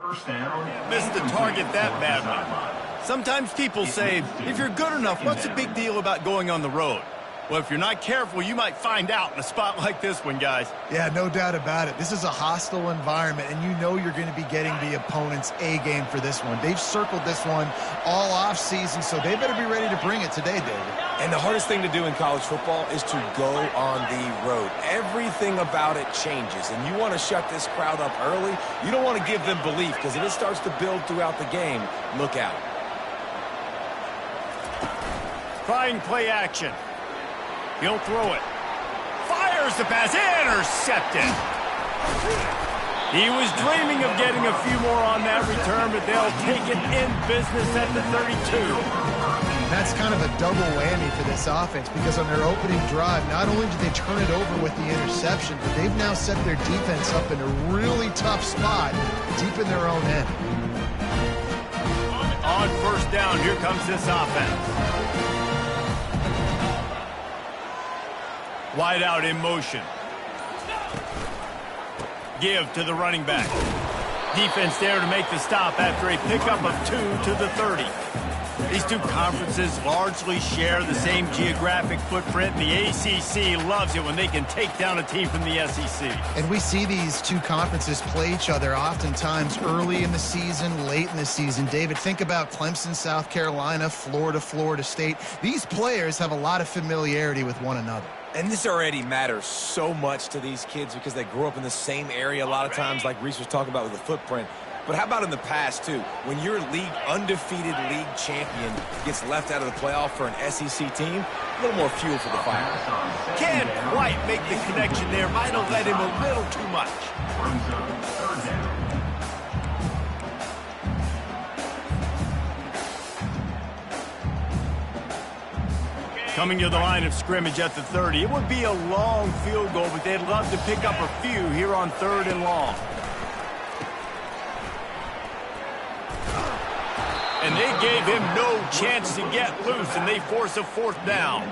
Missed the target that badly. Sometimes people say, if you're good enough, what's the big deal about going on the road? Well, if you're not careful, you might find out in a spot like this one, guys. Yeah, no doubt about it. This is a hostile environment, and you know you're going to be getting the opponent's A game for this one. They've circled this one all offseason, so they better be ready to bring it today, David. And the hardest thing to do in college football is to go on the road. Everything about it changes, and you want to shut this crowd up early. You don't want to give them belief, because if it starts to build throughout the game, look out. Trying play action. He'll throw it. Fires the pass. Intercepted. He was dreaming of getting a few more on that return, but they'll take it in business at the 32. That's kind of a double whammy for this offense, because on their opening drive, not only did they turn it over with the interception, but they've now set their defense up in a really tough spot deep in their own end. On first down, here comes this offense. Wide out in motion. Give to the running back. Defense there to make the stop after a pickup of 2 to the 30. These two conferences largely share the same geographic footprint. The ACC loves it when they can take down a team from the SEC. And we see these two conferences play each other oftentimes early in the season, late in the season. David, think about Clemson, South Carolina, Florida, Florida State. These players have a lot of familiarity with one another. And this already matters so much to these kids because they grew up in the same area a lot of times, like Reese was talking about with the footprint. But how about in the past, too? When your undefeated league champion gets left out of the playoff for an SEC team, a little more fuel for the fire. Can't quite make the connection there. Might have led him a little too much. Coming to the line of scrimmage at the 30. It would be a long field goal, but they'd love to pick up a few here on 3rd and long. And they gave him no chance to get loose, and they force a 4th down.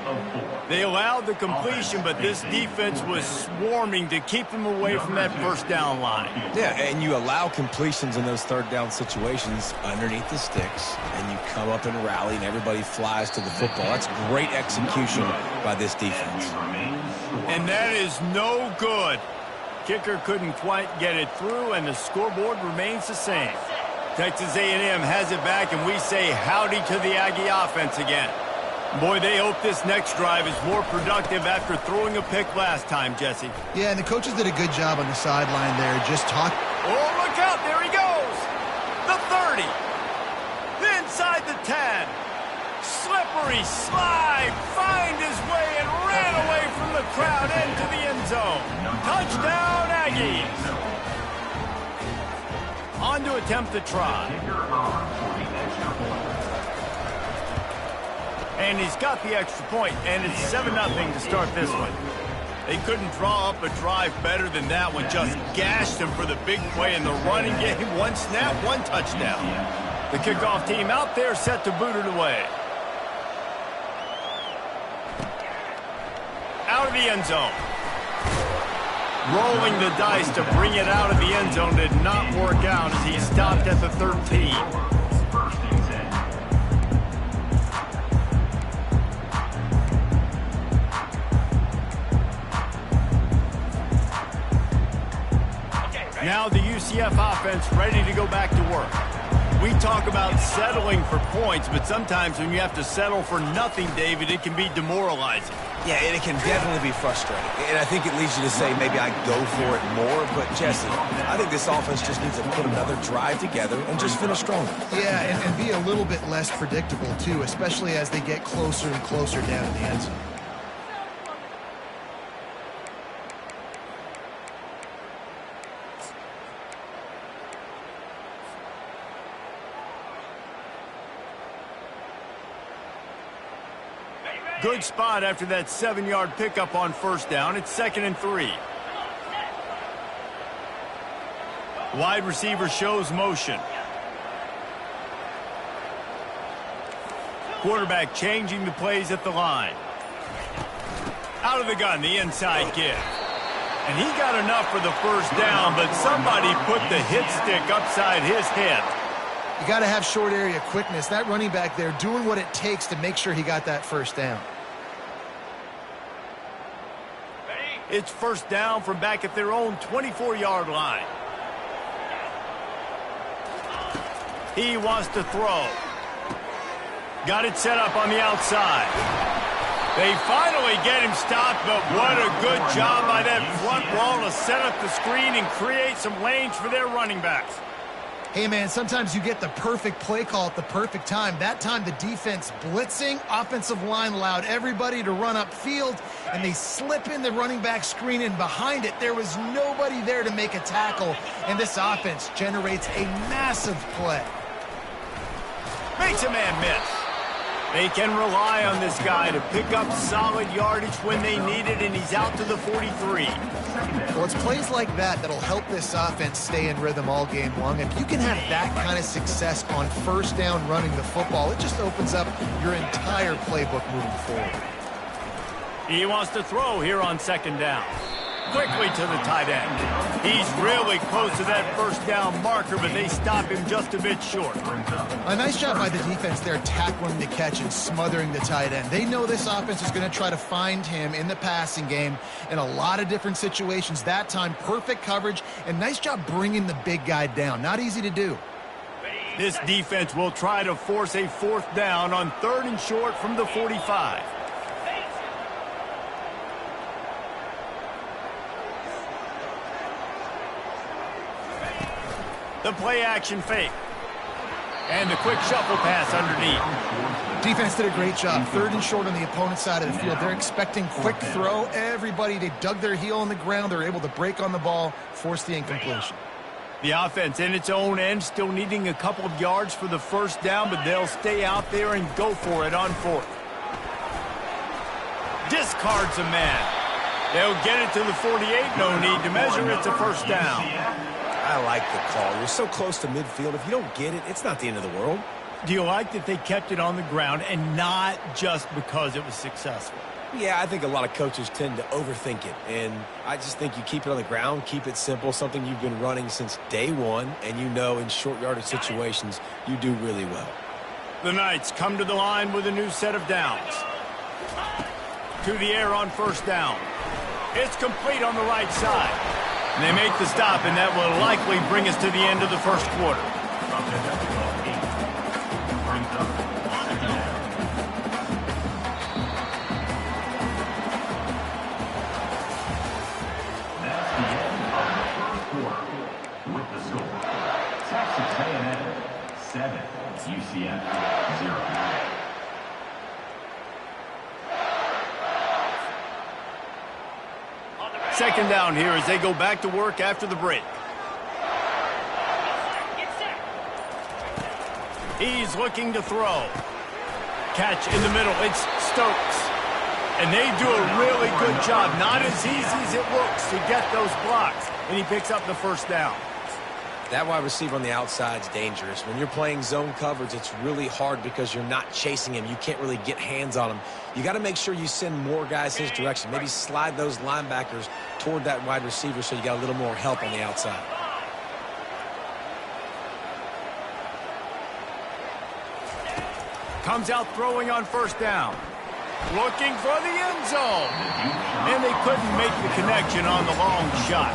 They allowed the completion, but this defense was swarming to keep him away from that first down line. Yeah, and you allow completions in those 3rd down situations underneath the sticks, and you come up and rally, and everybody flies to the football. That's great execution by this defense. And that is no good. Kicker couldn't quite get it through, and the scoreboard remains the same. Texas A&M has it back, and we say howdy to the Aggie offense again. Boy, they hope this next drive is more productive after throwing a pick last time, Jesse. Yeah, and the coaches did a good job on the sideline there, just talking. Oh, look out, there he goes. The 30. Inside the 10. Slippery slide, find his way and ran away from the crowd into the end zone. Touchdown, Aggies. On to attempt the try. And he's got the extra point, and it's 7-0 to start this one. They couldn't draw up a drive better than that one. Just gashed him for the big play in the running game. 1 snap, 1 touchdown. The kickoff team out there set to boot it away. Out of the end zone. Rolling the dice to bring it out of the end zone did not work out as he stopped at the 13. Now the UCF offense ready to go back to work. We talk about settling for points, but sometimes when you have to settle for nothing, David, it can be demoralizing. Yeah, and it can definitely be frustrating. And I think it leads you to say maybe I go for it more. But, Jesse, I think this offense just needs to put another drive together and just finish stronger. Yeah, and be a little bit less predictable, too, especially as they get closer and closer down in the end zone. Good spot after that 7-yard pickup on first down. It's 2nd and 3. Wide receiver shows motion. Quarterback changing the plays at the line. Out of the gun, the inside give. And he got enough for the first down, but somebody put the hit stick upside his head. You got to have short area quickness. That running back there doing what it takes to make sure he got that first down. It's first down from back at their own 24-yard line. He wants to throw. Got it set up on the outside. They finally get him stopped, but what a good job by that front wall to set up the screen and create some lanes for their running backs. Hey, man, sometimes you get the perfect play call at the perfect time. That time the defense blitzing, offensive line allowed everybody to run upfield, and they slip in the running back screen, and behind it there was nobody there to make a tackle, and this offense generates a massive play. Makes a man miss. They can rely on this guy to pick up solid yardage when they need it, and he's out to the 43. Well, it's plays like that that'll help this offense stay in rhythm all game long. If you can have that kind of success on first down running the football, it just opens up your entire playbook moving forward. He wants to throw here on second down. Quickly to the tight end. He's really close to that first down marker, but they stop him just a bit short. A nice job by the defense there tackling the catch and smothering the tight end. They know this offense is going to try to find him in the passing game in a lot of different situations. That time, perfect coverage, and nice job bringing the big guy down. Not easy to do. This defense will try to force a fourth down on 3rd and short from the 45. The play-action fake. And the quick shuffle pass underneath. Defense did a great job. 3rd and short on the opponent's side of the field. They're expecting quick throw. Everybody, they dug their heel on the ground. They're able to break on the ball, force the incompletion. The offense in its own end still needing a couple of yards for the first down, but they'll stay out there and go for it on 4th. Discards a man. They'll get it to the 48. No need to measure. It's a first down. I like the call. You're so close to midfield. If you don't get it, it's not the end of the world. Do you like that they kept it on the ground and not just because it was successful? Yeah, I think a lot of coaches tend to overthink it, and I just think you keep it on the ground, keep it simple, something you've been running since day one, and you know in short yardage situations you do really well. The Knights come to the line with a new set of downs. To the air on first down. It's complete on the right side. And they make the stop, and that will likely bring us to the end of the first quarter. With the score, Texas A&M 7, UCF 0. Second down here as they go back to work after the break. He's looking to throw. Catch in the middle. It's Stokes. And they do a really good job. Not as easy as it looks to get those blocks. And he picks up the first down. That wide receiver on the outside is dangerous. When you're playing zone coverage, it's really hard because you're not chasing him. You can't really get hands on him. You got to make sure you send more guys his direction. Maybe slide those linebackers toward that wide receiver so you got a little more help on the outside. Comes out throwing on first down. Looking for the end zone. And they couldn't make the connection on the long shot.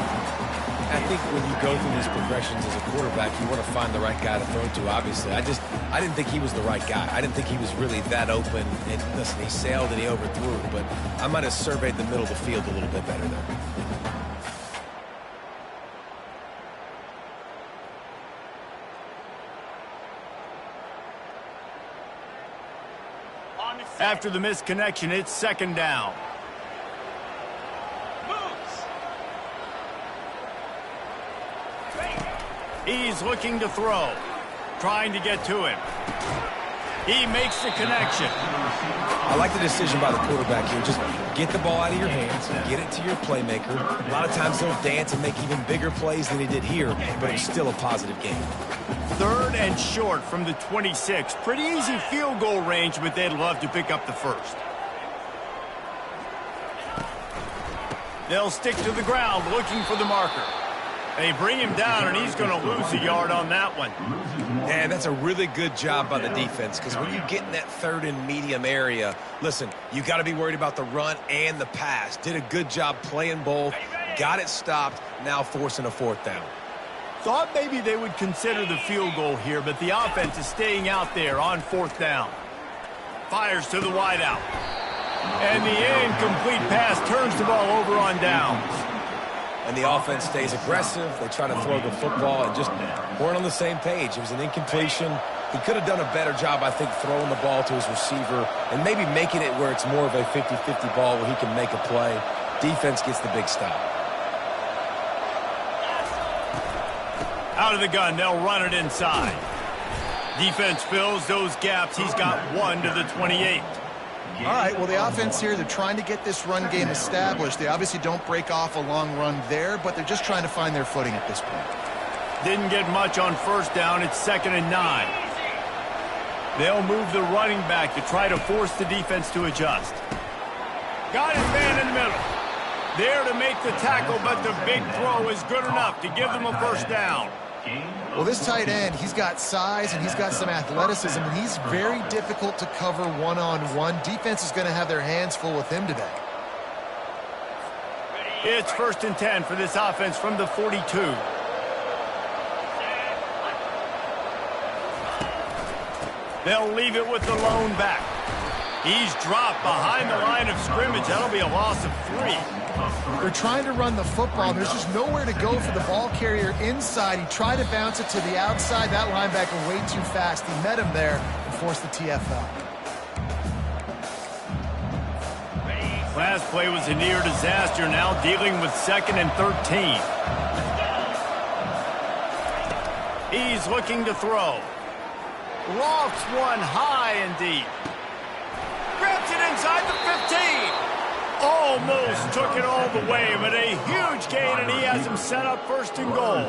I think when you go through these progressions as a quarterback, you want to find the right guy to throw to, obviously. I didn't think he was the right guy. I didn't think he was really that open. And listen, he sailed and he overthrew, but I might have surveyed the middle of the field a little bit better there. After the missed connection, it's second down. He's looking to throw. Trying to get to him. He makes the connection. I like the decision by the quarterback here. Just get the ball out of your hands, get it to your playmaker. A lot of times he'll dance and make even bigger plays than he did here, but it's still a positive game. 3rd and short from the 26. Pretty easy field goal range, but they'd love to pick up the first. They'll stick to the ground looking for the marker. They bring him down, and he's going to lose a yard on that one. Yeah, that's a really good job by the defense, because when you get in that third and medium area, listen, you got to be worried about the run and the pass. Did a good job playing both, got it stopped, now forcing a fourth down. Thought maybe they would consider the field goal here, but the offense is staying out there on fourth down. Fires to the wideout. And the incomplete pass turns the ball over on downs. And the offense stays aggressive. They try to throw the football and just weren't on the same page. It was an incompletion. He could have done a better job, I think, throwing the ball to his receiver and maybe making it where it's more of a 50-50 ball where he can make a play. Defense gets the big stop. Out of the gun, they'll run it inside. Defense fills those gaps. He's got 1 to the 28. All right, well, the offense here, they're trying to get this run game established. They obviously don't break off a long run there, but they're just trying to find their footing at this point. Didn't get much on first down. It's 2nd and 9. They'll move the running back to try to force the defense to adjust. Got his man in the middle. There to make the tackle, but the big throw is good enough to give them a first down. Well, this tight end, he's got size and he's got some athleticism, and he's very difficult to cover one-on-one. Defense is going to have their hands full with him today. It's 1st and 10 for this offense from the 42. They'll leave it with the lone back. He's dropped behind the line of scrimmage. That'll be a loss of 3. They're trying to run the football. There's just nowhere to go for the ball carrier inside. He tried to bounce it to the outside. That linebacker way too fast. He met him there and forced the TFL. Last play was a near disaster. Now dealing with 2nd and 13. He's looking to throw. Lofts one high and deep. Grabs it inside the 15. Almost took it all the way, but a huge gain, and he has him set up 1st and goal.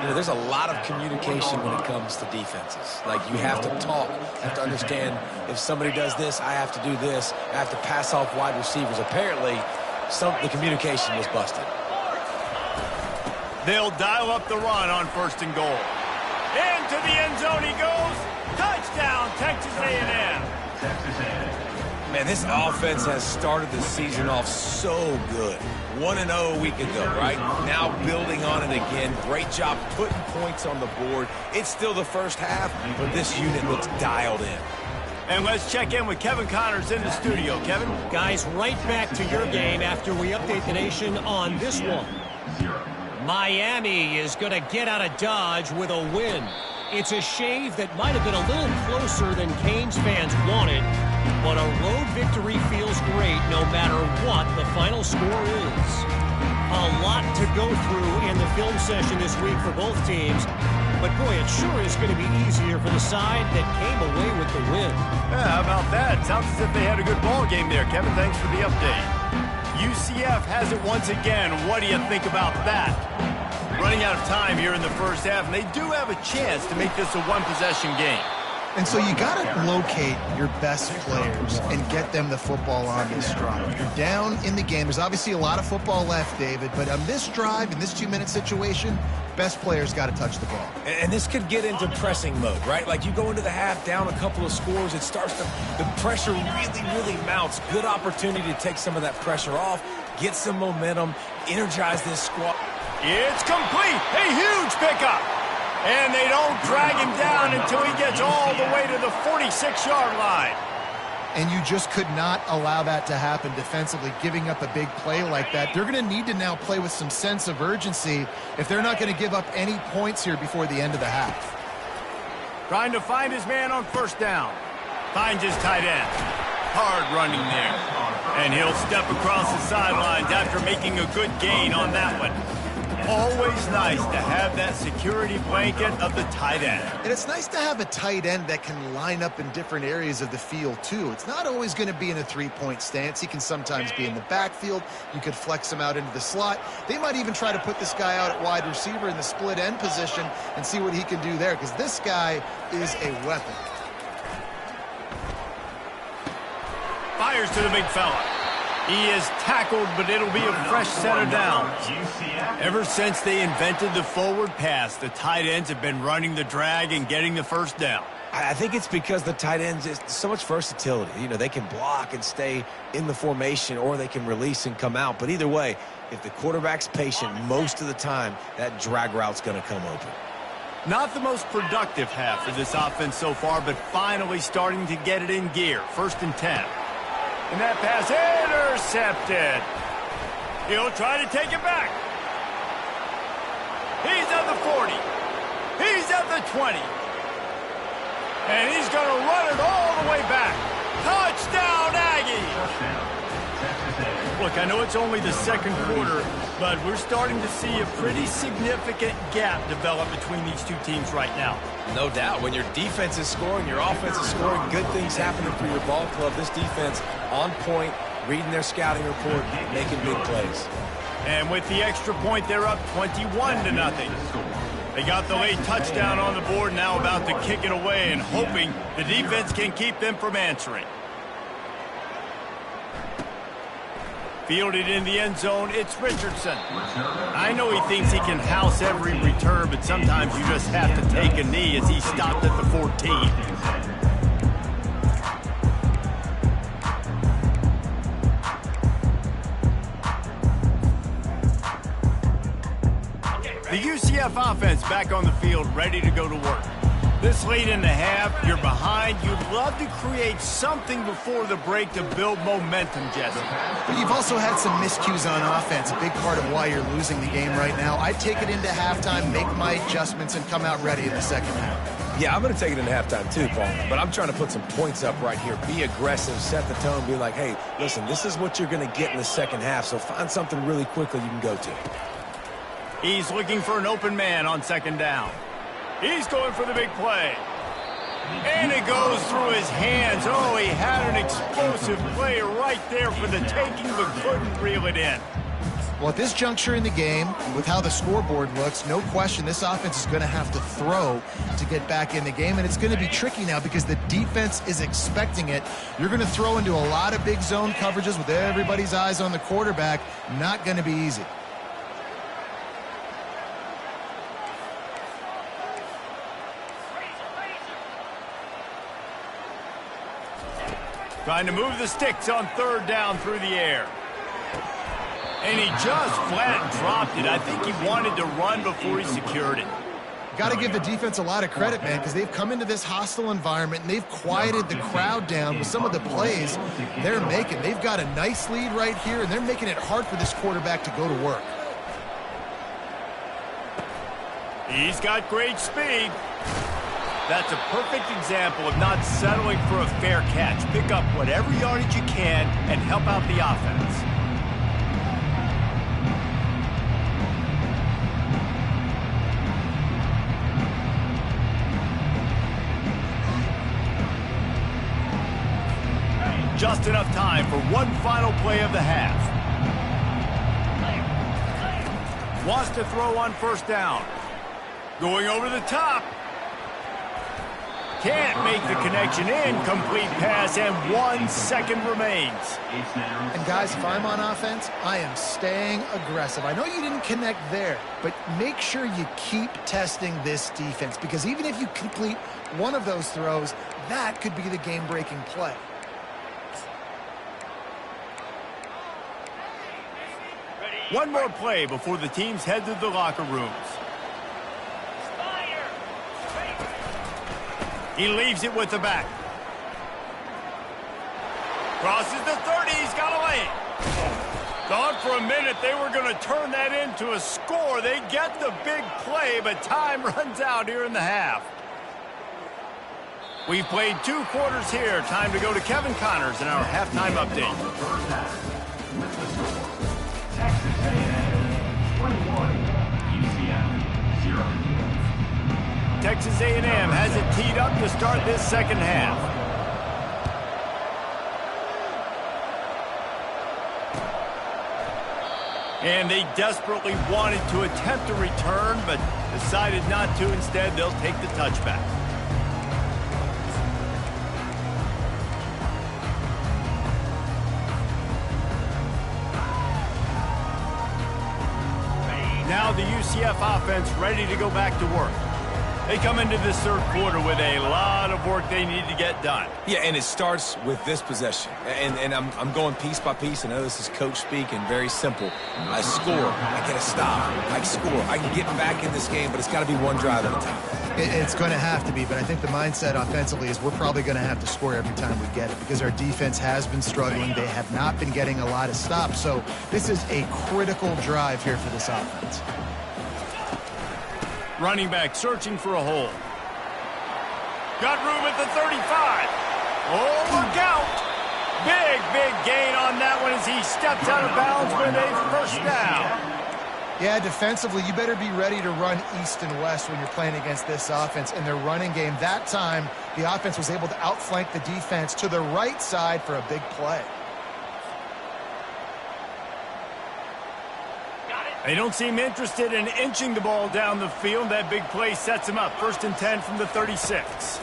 You know, there's a lot of communication when it comes to defenses. Like, you have to talk, you have to understand if somebody does this, I have to do this, I have to pass off wide receivers. Apparently, the communication was busted. They'll dial up the run on 1st and goal. Into the end zone he goes. Touchdown, Texas A&M. Man, this offense has started the season off so good. 1-0 a week ago, right? Now building on it again. Great job putting points on the board. It's still the first half, but this unit looks dialed in. And let's check in with Kevin Connors in the studio. Kevin? Guys, right back to your game after we update the nation on this one. Miami is going to get out of Dodge with a win. It's a shave that might have been a little closer than Canes fans wanted, but a road victory feels great no matter what the final score is. A lot to go through in the film session this week for both teams, but boy, it sure is going to be easier for the side that came away with the win. Yeah, how about that? Sounds as if they had a good ball game there. Kevin, thanks for the update. UCF has it once again. What do you think about that? Running out of time here in the first half, and they do have a chance to make this a one-possession game. And so you got to locate your best players and get them the football on this drive. You're down in the game. There's obviously a lot of football left, David, but on this drive, in this 2-minute situation, best players got to touch the ball. And this could get into pressing mode, right? Like, you go into the half down a couple of scores, it starts to, the pressure really mounts. Good opportunity to take some of that pressure off, get some momentum, energize this squad. It's complete. A huge pickup. And they don't drag him down until he gets all the way to the 46-yard line. And you just could not allow that to happen defensively, giving up a big play like that. They're going to need to now play with some sense of urgency if they're not going to give up any points here before the end of the half. Trying to find his man on 1st down. Finds his tight end. Hard running there. And he'll step across the sidelines after making a good gain on that one. Always nice to have that security blanket of the tight end. And it's nice to have a tight end that can line up in different areas of the field, too. It's not always going to be in a three-point stance. He can sometimes be in the backfield. You could flex him out into the slot. They might even try to put this guy out at wide receiver in the split end position and see what he can do there, because this guy is a weapon. Fires to the big fella. He is tackled, but it'll be a fresh set of downs. Ever since they invented the forward pass, the tight ends have been running the drag and getting the first down. I think it's because the tight ends is so much versatility. You know, they can block and stay in the formation, or they can release and come out. But either way, if the quarterback's patient most of the time, that drag route's going to come open. Not the most productive half for this offense so far, but finally starting to get it in gear. 1st and 10. And that pass intercepted. He'll try to take it back. He's at the 40. He's at the 20. And he's going to run it all the way back. Touchdown, Aggie! Look, I know it's only the second quarter, but we're starting to see a pretty significant gap develop between these two teams right now. No doubt. When your defense is scoring, your offense is scoring, good things happening for your ball club. This defense on point, reading their scouting report, making big plays. And with the extra point, they're up 21-0. They got the late touchdown on the board, now about to kick it away and hoping the defense can keep them from answering. Fielded in the end zone, it's Richardson. I know he thinks he can house every return, but sometimes you just have to take a knee as he stopped at the 14. The UCF offense back on the field, ready to go to work. This late in the half, you're behind. You'd love to create something before the break to build momentum, Jesse. But you've also had some miscues on offense, a big part of why you're losing the game right now. I'd take it into halftime, make my adjustments, and come out ready in the second half. Yeah, I'm going to take it into halftime too, Paul. But I'm trying to put some points up right here. Be aggressive, set the tone, be like, hey, listen, this is what you're going to get in the second half, so find something really quickly you can go to. He's looking for an open man on 2nd down. He's going for the big play. And it goes through his hands. Oh, he had an explosive play right there for the taking, but couldn't reel it in. Well, at this juncture in the game, with how the scoreboard looks, no question this offense is going to have to throw to get back in the game, and it's going to be tricky now because the defense is expecting it. You're going to throw into a lot of big zone coverages with everybody's eyes on the quarterback. Not going to be easy. Trying to move the sticks on 3rd down through the air. And he just flat dropped it. I think he wanted to run before he secured it. Got to give the defense a lot of credit, man, because they've come into this hostile environment and they've quieted the crowd down with some of the plays they're making. They've got a nice lead right here, and they're making it hard for this quarterback to go to work. He's got great speed. That's a perfect example of not settling for a fair catch. Pick up whatever yardage you can and help out the offense. Just enough time for one final play of the half. Wants to throw on 1st down. Going over the top. Can't make the connection. Incomplete pass, and 1 second remains. And guys, if I'm on offense, I am staying aggressive. I know you didn't connect there, but make sure you keep testing this defense, because even if you complete one of those throws, that could be the game-breaking play. One more play before the teams head to the locker rooms. He leaves it with the back. Crosses the 30. He's got a lane. Thought for a minute they were going to turn that into a score. They get the big play, but time runs out here in the half. We've played 2 quarters here. Time to go to Kevin Connors in our halftime update. Texas A&M 21, UCF 0. Texas A&M has it teed up to start this second half. And they desperately wanted to attempt a return, but decided not to. Instead, they'll take the touchback. Now the UCF offense ready to go back to work. They come into this third quarter with a lot of work they need to get done. Yeah, and it starts with this possession. And I'm going piece by piece. I know this is coach speak and very simple. I score. I get a stop. I score. I can get back in this game, but it's got to be one drive at a time. It's going to have to be, but I think the mindset offensively is we're probably going to have to score every time we get it because our defense has been struggling. They have not been getting a lot of stops, so this is a critical drive here for this offense. Running back searching for a hole. Got room at the 35. Oh, look out! Big gain on that one as he steps out of bounds with a first down. Yeah, defensively, you better be ready to run east and west when you're playing against this offense. In their running game, that time, the offense was able to outflank the defense to the right side for a big play. They don't seem interested in inching the ball down the field. That big play sets him up. 1st and 10 from the 36.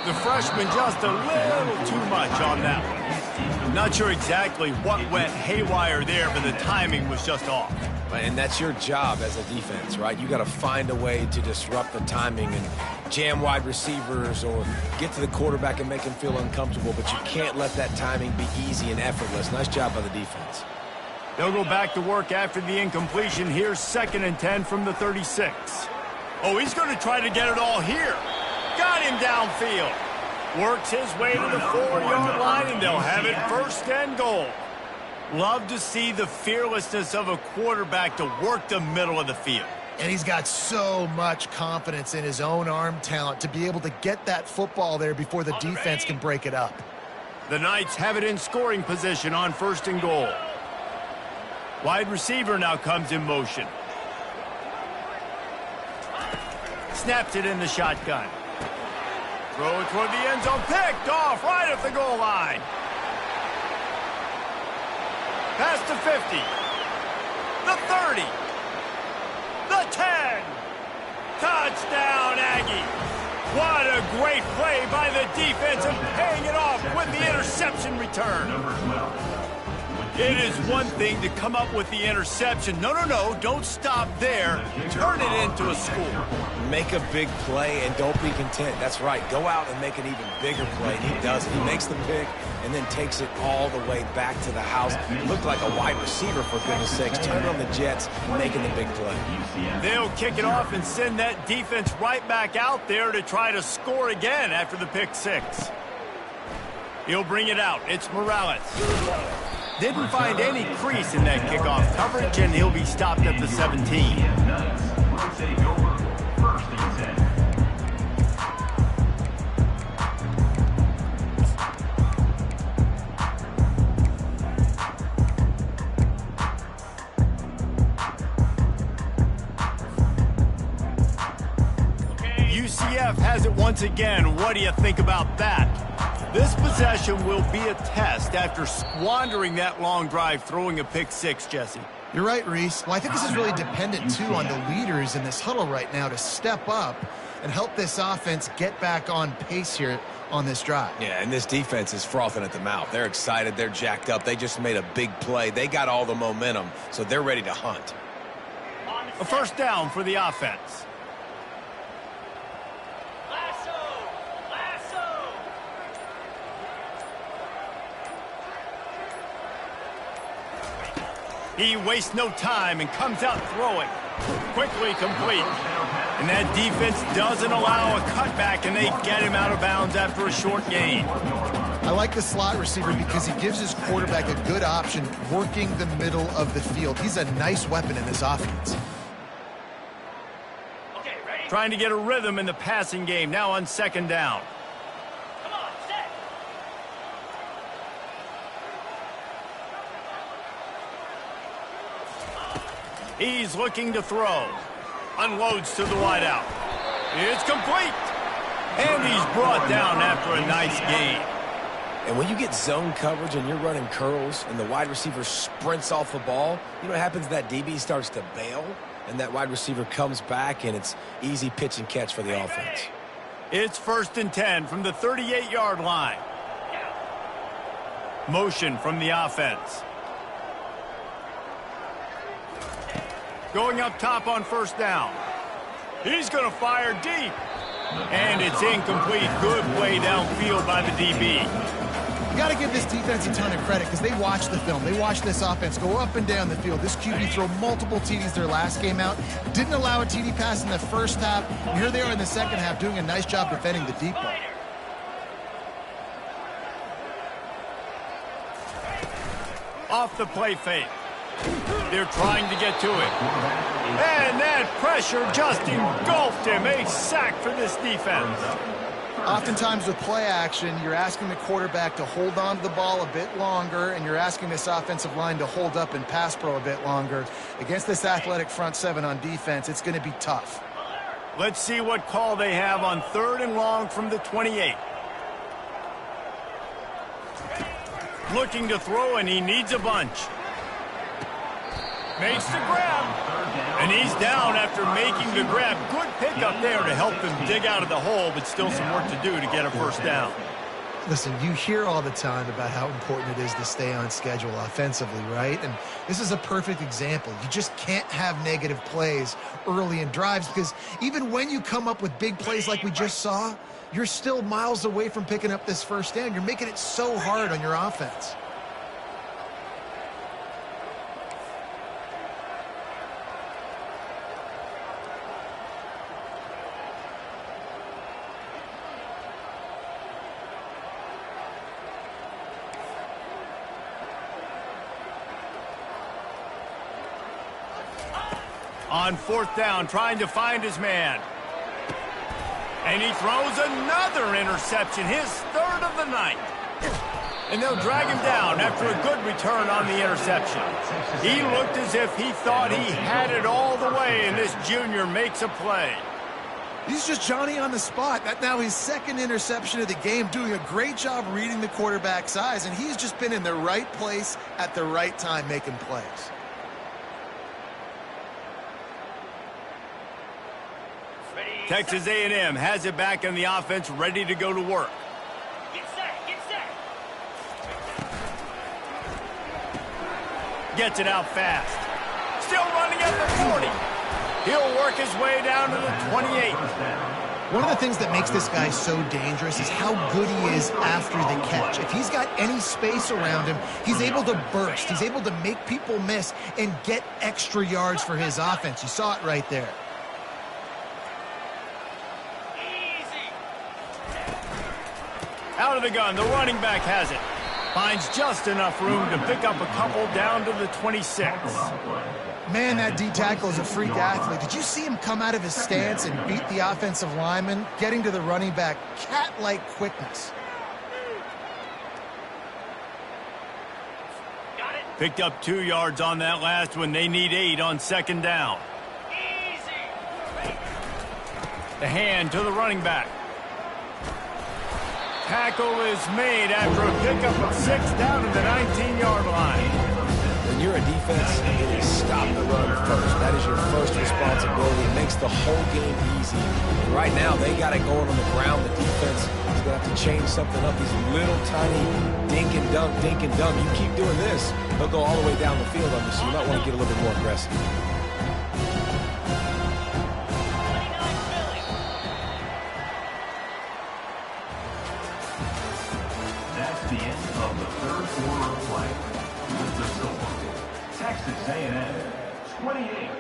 The freshman just a little too much on that one. Not sure exactly what went haywire there, but the timing was just off. And that's your job as a defense, right? You got to find a way to disrupt the timing and jam wide receivers or get to the quarterback and make him feel uncomfortable, but you can't let that timing be easy and effortless. Nice job by the defense. They'll go back to work after the incompletion. Here's 2nd and 10 from the 36. Oh, he's going to try to get it all here. Got him downfield. Works his way to the 4-yard line, and they'll have it 1st and goal. Love to see the fearlessness of a quarterback to work the middle of the field. And he's got so much confidence in his own arm talent to be able to get that football there before the defense can break it up. The Knights have it in scoring position on 1st and goal. Wide receiver now comes in motion. Snaps it in the shotgun. Throw it toward the end zone. Picked off right at the goal line. Past the 50. The 30. The 10. Touchdown, Aggie. What a great play by the defense and paying it off with the interception return. Number 12. It is one thing to come up with the interception. No, don't stop there. Turn it into a score. Make a big play and don't be content. That's right. Go out and make an even bigger play. And he does it. He makes the pick and then takes it all the way back to the house. Looked like a wide receiver, for goodness sakes. Turned on the Jets, making the big play. They'll kick it off and send that defense right back out there to try to score again after the pick 6. He'll bring it out. It's Morales. Didn't find any crease in that kickoff coverage, and he'll be stopped at the 17. Take over 1st and 10. UCF has it once again. What do you think about that? This possession will be a test after squandering that long drive, throwing a pick 6, Jesse. You're right, Reese. Well, I think this is really dependent, too, on the leaders in this huddle right now to step up and help this offense get back on pace here on this drive. Yeah, and this defense is frothing at the mouth. They're excited. They're jacked up. They just made a big play. They got all the momentum, so they're ready to hunt. A 1st down for the offense. He wastes no time and comes out throwing. Quickly complete. And that defense doesn't allow a cutback, and they get him out of bounds after a short gain. I like the slot receiver because he gives his quarterback a good option working the middle of the field. He's a nice weapon in this offense. Trying to get a rhythm in the passing game, now on 2nd down. He's looking to throw. Unloads to the wideout. It's complete. And he's brought down after a nice gain. And when you get zone coverage and you're running curls and the wide receiver sprints off the ball, you know what happens? That DB starts to bail, and that wide receiver comes back, and it's easy pitch and catch for the offense. It's 1st and 10 from the 38-yard line. Motion from the offense. Going up top on first down. He's going to fire deep. And it's incomplete. Good play downfield by the DB. You got to give this defense a ton of credit because they watched the film. They watched this offense go up and down the field. This QB throw multiple TDs their last game out. Didn't allow a TD pass in the first half. And here they are in the second half doing a nice job defending the deep ball. Off the play fake. They're trying to get to it. And that pressure just engulfed him. A sack for this defense. Oftentimes with play action, you're asking the quarterback to hold on to the ball a bit longer, and you're asking this offensive line to hold up and pass pro a bit longer. Against this athletic front seven on defense, it's going to be tough. Let's see what call they have on 3rd and long from the 28. Looking to throw, and he needs a bunch. Makes the grab. And he's down after making the grab. Good pickup there to help them dig out of the hole, but still some work to do to get a first down. Listen, you hear all the time about how important it is to stay on schedule offensively, right? And this is a perfect example. You just can't have negative plays early in drives because even when you come up with big plays like we just saw, you're still miles away from picking up this first down. You're making it so hard on your offense. On 4th down, trying to find his man. And he throws another interception, his 3rd of the night. And they'll drag him down after a good return on the interception. He looked as if he thought he had it all the way, and this junior makes a play. He's just Johnny on the spot. That's now his 2nd interception of the game, doing a great job reading the quarterback's eyes, and he's just been in the right place at the right time making plays. Texas A&M has it back in the offense, ready to go to work. Get set, get set. Gets it out fast. Still running at the 40. He'll work his way down to the 28. One of the things that makes this guy so dangerous is how good he is after the catch. If he's got any space around him, he's able to burst. He's able to make people miss and get extra yards for his offense. You saw it right there. Out of the gun, the running back has it. Finds just enough room to pick up a couple down to the 26. Man, that D tackle is a freak athlete. Did you see him come out of his stance and beat the offensive lineman, getting to the running back? Cat-like quickness. Picked up 2 yards on that last one. They need 8 on 2nd down. The hand to the running back. Tackle is made after a pickup of 6 down to the 19-yard line. When you're a defense, it is stop the run first. That is your first responsibility. It makes the whole game easy. And right now, they got it going on the ground. The defense is going to have to change something up. These little tiny dink and dunk, dink and dunk. You keep doing this, they'll go all the way down the field on you, so you might want to get a little bit more aggressive. That's the end of the 3rd quarter of play. With the score, Texas A&M 28,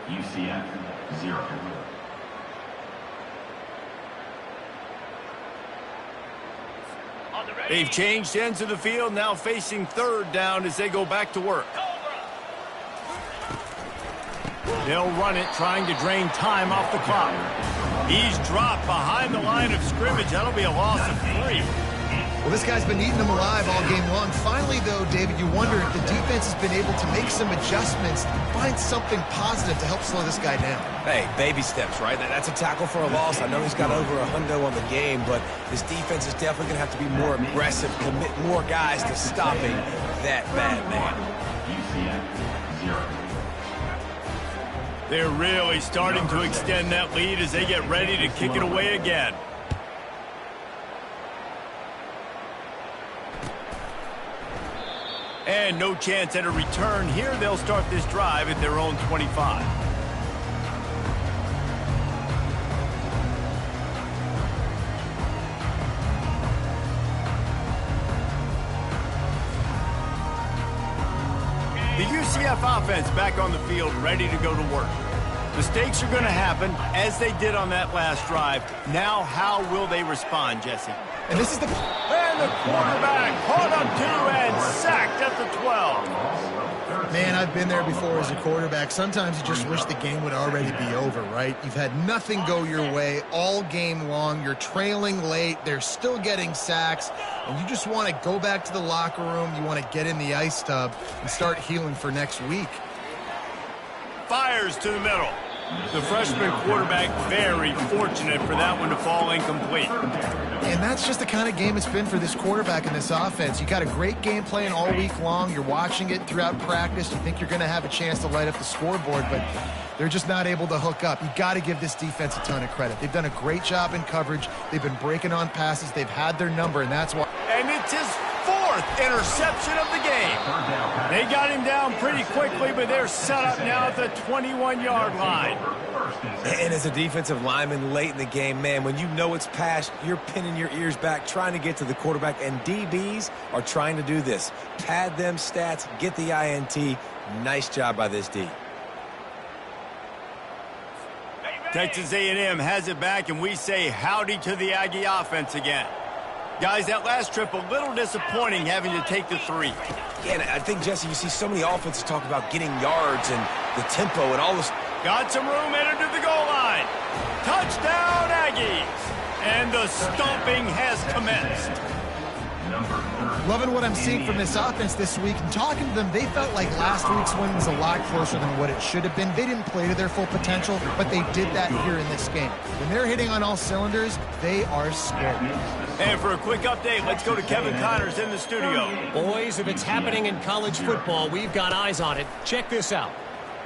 UCF 0. They've changed ends of the field, now facing 3rd down as they go back to work. They'll run it, trying to drain time off the clock. He's dropped behind the line of scrimmage. That'll be a loss of 3. Well, this guy's been eating them alive all game long. Finally, though, David, you wonder if the defense has been able to make some adjustments, find something positive to help slow this guy down. Hey, baby steps, right? That's a tackle for a loss. I know he's got over a hundo on the game, but this defense is definitely going to have to be more aggressive, commit more guys to stopping that bad man. UCF 0. They're really starting to extend that lead as they get ready to kick it away again. And no chance at a return here. They'll start this drive at their own 25. The UCF offense back on the field, ready to go to work. Mistakes are going to happen, as they did on that last drive. Now, how will they respond, Jesse? And this is the... And the quarterback caught up to and sacked at the 12. Man, I've been there before as a quarterback. Sometimes you just wish the game would already be over, right? You've had nothing go your way all game long. You're trailing late. They're still getting sacks. And you just want to go back to the locker room. You want to get in the ice tub and start healing for next week. Fires to the middle. The freshman quarterback very fortunate for that one to fall incomplete. And that's just the kind of game it's been for this quarterback in this offense. You got a great game plan all week long. You're watching it throughout practice. You think you're going to have a chance to light up the scoreboard, but they're just not able to hook up. You got to give this defense a ton of credit. They've done a great job in coverage. They've been breaking on passes. They've had their number, and that's why. And it's his fourth interception of the game. They got him down pretty quickly, but they're set up now at the 21-yard line. And as a defensive lineman late in the game, man, when you know it's past, you're pinning your ears back, trying to get to the quarterback, and DBs are trying to do this. Pad them stats, get the INT. Nice job by this D. Texas A&M has it back, and we say howdy to the Aggie offense again. Guys, that last trip, a little disappointing having to take the 3. Yeah, and I think, Jesse, you see so many offenses talk about getting yards and the tempo and all this. Got some room headed to the goal line. Touchdown, Aggies. And the stomping has commenced. Loving what I'm seeing from this offense this week. And talking to them, they felt like last week's win was a lot closer than what it should have been. They didn't play to their full potential, but they did that here in this game. When they're hitting on all cylinders, they are scoring. And for a quick update, let's go to Kevin Connors in the studio. Boys, if it's happening in college football, we've got eyes on it. Check this out.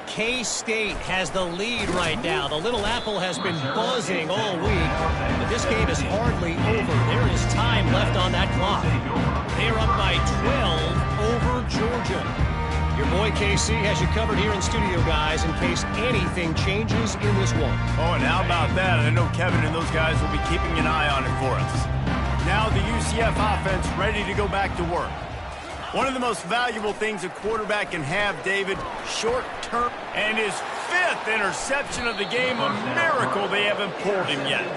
K-State has the lead right now. The Little Apple has been buzzing all week, but this game is hardly over. There is time left on that clock. They are up by 12 over Georgia. Your boy KC has you covered here in studio, guys, in case anything changes in this one. Oh, and how about that? I know Kevin and those guys will be keeping an eye on it for us. Now the UCF offense ready to go back to work. One of the most valuable things a quarterback can have, David, short-term, and his 5th interception of the game, a miracle they haven't pulled him yet.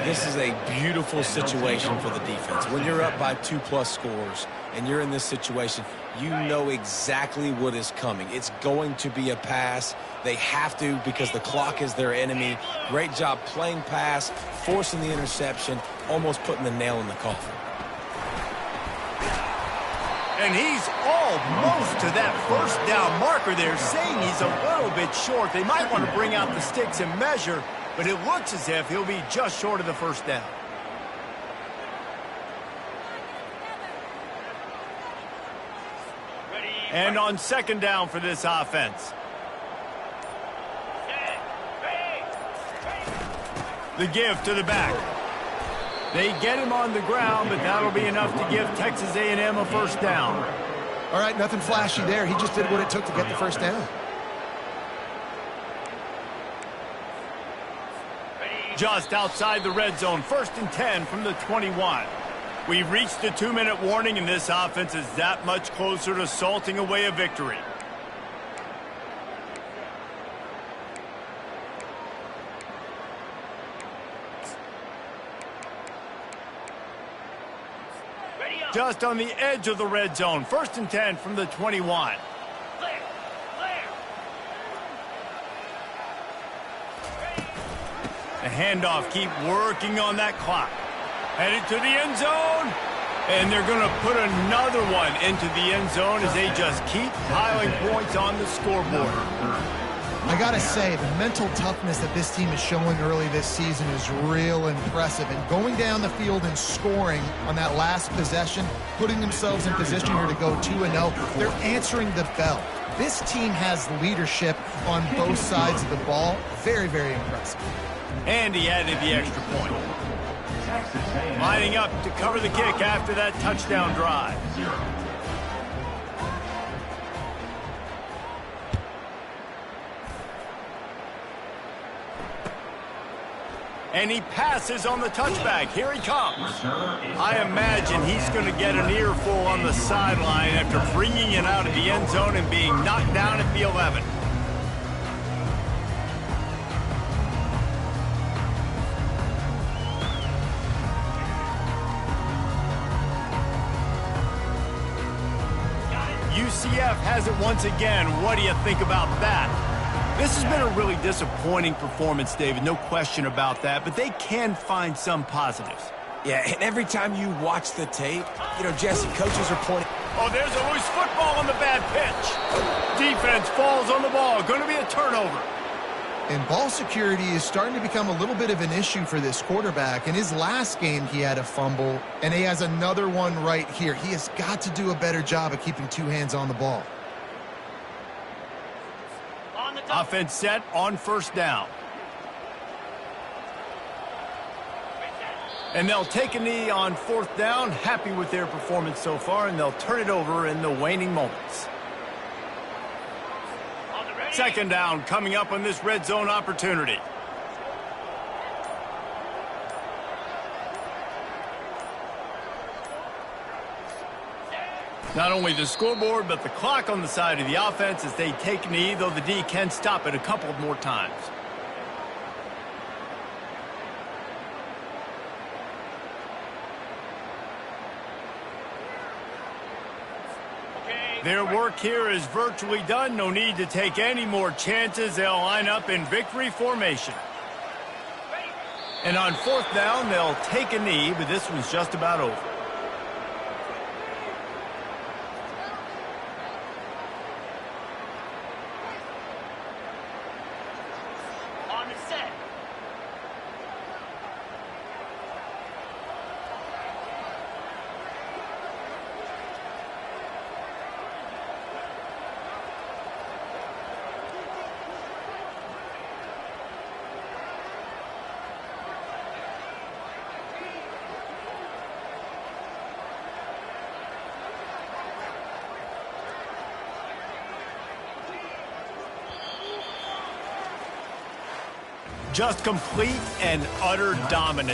This is a beautiful situation for the defense. When you're up by 2+ scores and you're in this situation, you know exactly what is coming. It's going to be a pass. They have to because the clock is their enemy. Great job playing pass, forcing the interception, almost putting the nail in the coffin. And he's almost to that first down marker there, saying he's a little bit short. They might want to bring out the sticks and measure, but it looks as if he'll be just short of the first down. And on second down for this offense. The give to the back. They get him on the ground, but that'll be enough to give Texas A&M a first down. All right, nothing flashy there. He just did what it took to get the first down. Just outside the red zone, 1st and 10 from the 21. We've reached the 2-minute warning, and this offense is that much closer to salting away a victory. Just on the edge of the red zone, 1st and 10 from the 21. The handoff, keep working on that clock. Headed to the end zone. And they're going to put another one into the end zone as they just keep piling points on the scoreboard. I got to say, the mental toughness that this team is showing early this season is real impressive. And going down the field and scoring on that last possession, putting themselves in position here to go 2-0, they're answering the bell. This team has leadership on both sides of the ball. Very, very impressive. And he added the extra point. Lining up to cover the kick after that touchdown drive. And he passes on the touchback. Here he comes. I imagine he's going to get an earful on the sideline after bringing it out of the end zone and being knocked down at the 11. UCF has it once again. What do you think about that? This has been a really disappointing performance, David. No question about that, but they can find some positives. Yeah, and every time you watch the tape, Jesse, coaches are pointing. Oh, there's a loose football on the bad pitch. Defense falls on the ball. Going to be a turnover. And ball security is starting to become a little bit of an issue for this quarterback. In his last game, he had a fumble, and he has another one right here. He has got to do a better job of keeping two hands on the ball. Offense set on first down. And they'll take a knee on fourth down. Happy with their performance so far, and they'll turn it over in the waning moments. Second down coming up on this red zone opportunity. Not only the scoreboard, but the clock on the side of the offense as they take a knee, though the D can stop it a couple more times. Their work here is virtually done. No need to take any more chances. They'll line up in victory formation. And on fourth down, they'll take a knee, but this one's just about over. On the set. Just complete and utter dominance.